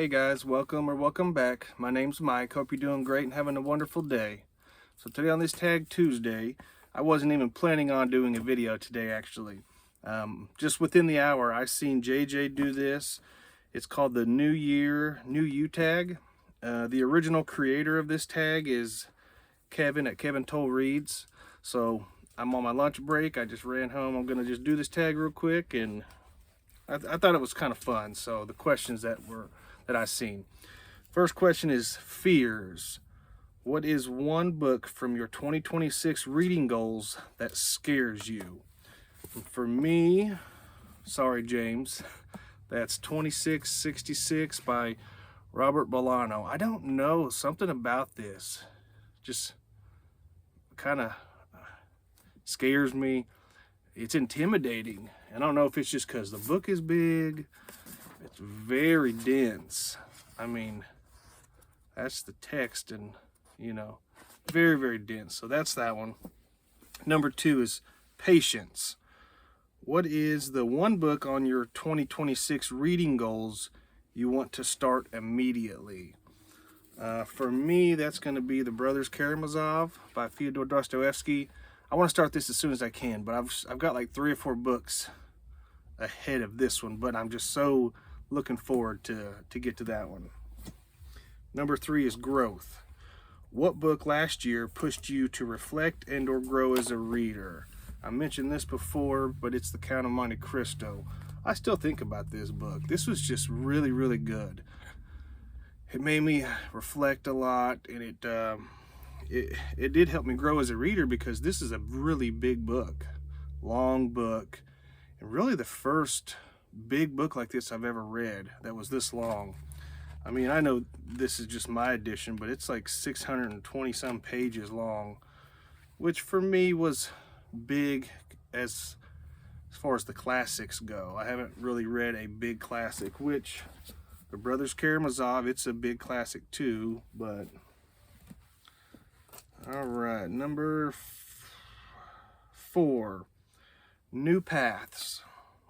Hey guys, welcome back. My name's Mike. Hope you're doing great and having a wonderful day. So today on this Tag Tuesday, I wasn't even planning on doing a video today actually. Just within the hour, I seen JJ do this. It's called the New Year, New You tag. The original creator of this tag is Kevin at Kevin Toll Reads. So I'm on my lunch break. I just ran home. I'm gonna just do this tag real quick, and I thought it was kind of fun. So the questions that I seen. First question is fears. What is one book from your 2026 reading goals that scares you? And for me, sorry James, that's 2666 by Robert Bolano. I don't know, something about this just kind of scares me. It's intimidating. I don't know if it's just because the book is big. It's very dense. I mean, that's the text, and very, very dense. So that's that one. Number 2 is patience. What is the one book on your 2026 reading goals you want to start immediately? For me, that's going to be The Brothers Karamazov by Fyodor Dostoevsky. I want to start this as soon as I can, but I've got like 3 or 4 books ahead of this one, but I'm just so looking forward to get to that one. Number 3 is growth. What book last year pushed you to reflect and or grow as a reader? I mentioned this before, but it's The Count of Monte Cristo. I still think about this book. This was just really, really good. It made me reflect a lot, and it did help me grow as a reader, because this is a really big book, long book, and really the first big book like this I've ever read that was this long. I mean, I know this is just my edition, but it's like 620 some pages long, which for me was big as far as the classics go. I haven't really read a big classic, which The Brothers Karamazov, it's a big classic too, but all right, number 4, New Paths.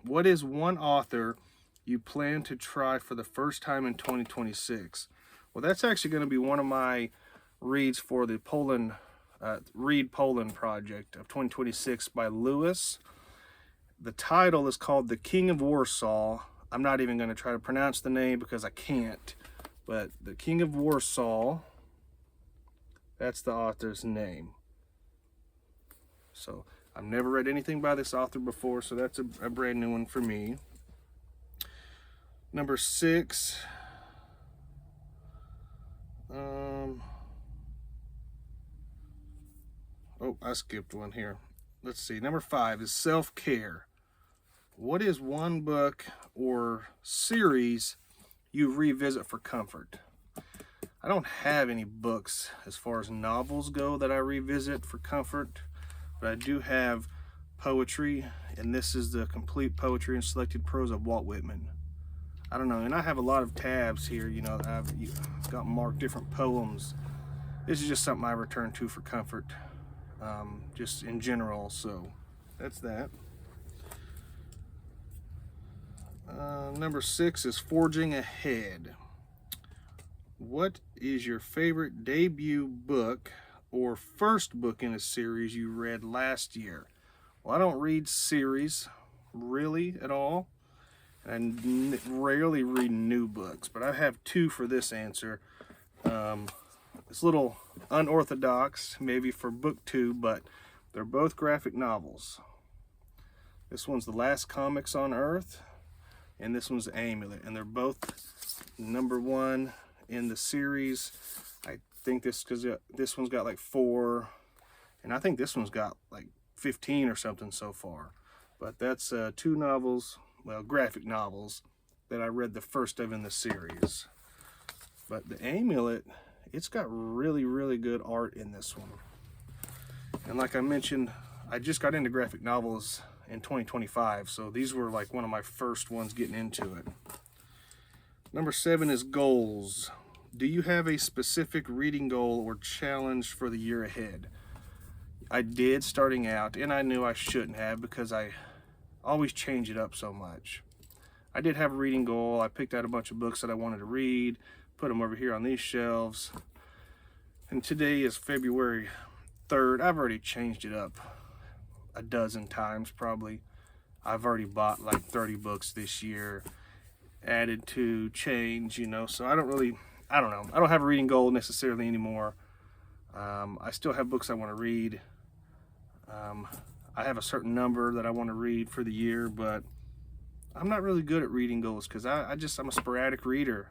What is one author you plan to try for the first time in 2026? Well, that's actually going to be one of my reads for the Read Poland project of 2026 by Lewis. The title is called The King of Warsaw. I'm not even going to try to pronounce the name because I can't, but The King of Warsaw, that's the author's name. So I've never read anything by this author before, so that's a brand new one for me. Number 6. Oh, I skipped one here. Let's see. Number 5 is self-care. What is one book or series you revisit for comfort? I don't have any books as far as novels go that I revisit for comfort, but I do have poetry, and this is the complete poetry and selected prose of Walt Whitman. I don't know, and I have a lot of tabs here, I've got marked different poems. This is just something I return to for comfort, just in general, so that's that. Number 6 is Forging Ahead. What is your favorite debut book or first book in a series you read last year? Well, I don't read series really at all, and I rarely read new books, but I have 2 for this answer. It's a little unorthodox maybe for book 2, but they're both graphic novels. This one's The Last Comics on Earth, and this one's The Amulet, and they're both number 1 in the series. I think this one's got like 4, and I think this one's got like 15 or something so far. But that's 2 novels, well, graphic novels, that I read the first of in the series. But The Amulet, it's got really, really good art in this one. And like I mentioned, I just got into graphic novels in 2025, so these were like one of my first ones getting into it. Number 7 is goals. Do you have a specific reading goal or challenge for the year ahead? I did starting out, and I knew I shouldn't have, because I always change it up so much. I did have a reading goal. I picked out a bunch of books that I wanted to read, put them over here on these shelves. And today is February 3rd. I've already changed it up a dozen times probably. I've already bought like 30 books this year, added to, change, you know, so I don't know. I don't have a reading goal necessarily anymore. I still have books I want to read. I have a certain number that I want to read for the year, but I'm not really good at reading goals because I'm a sporadic reader.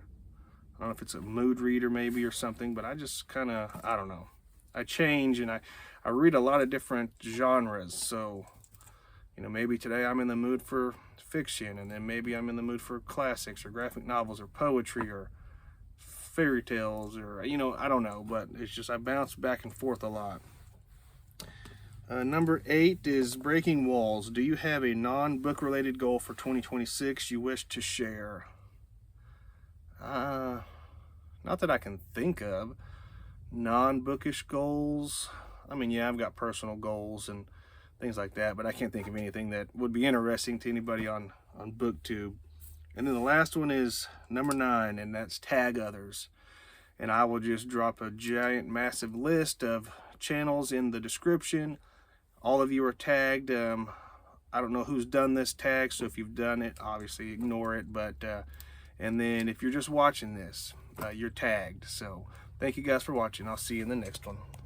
I don't know if it's a mood reader maybe or something, but I just kind of, I don't know. I change, and I read a lot of different genres. So, you know, maybe today I'm in the mood for fiction, and then maybe I'm in the mood for classics or graphic novels or poetry or fairy tales, or, you know, I don't know, but it's just I bounce back and forth a lot. Number 8 is breaking walls. Do you have a non-book related goal for 2026 you wish to share? Not that I can think of. Non-bookish goals. I mean, yeah, I've got personal goals and things like that, but I can't think of anything that would be interesting to anybody on BookTube. And then the last one is number 9, and that's tag others. And I will just drop a giant, massive list of channels in the description. All of you are tagged. I don't know who's done this tag, so if you've done it, obviously ignore it. But and then if you're just watching this, you're tagged. So thank you guys for watching. I'll see you in the next one.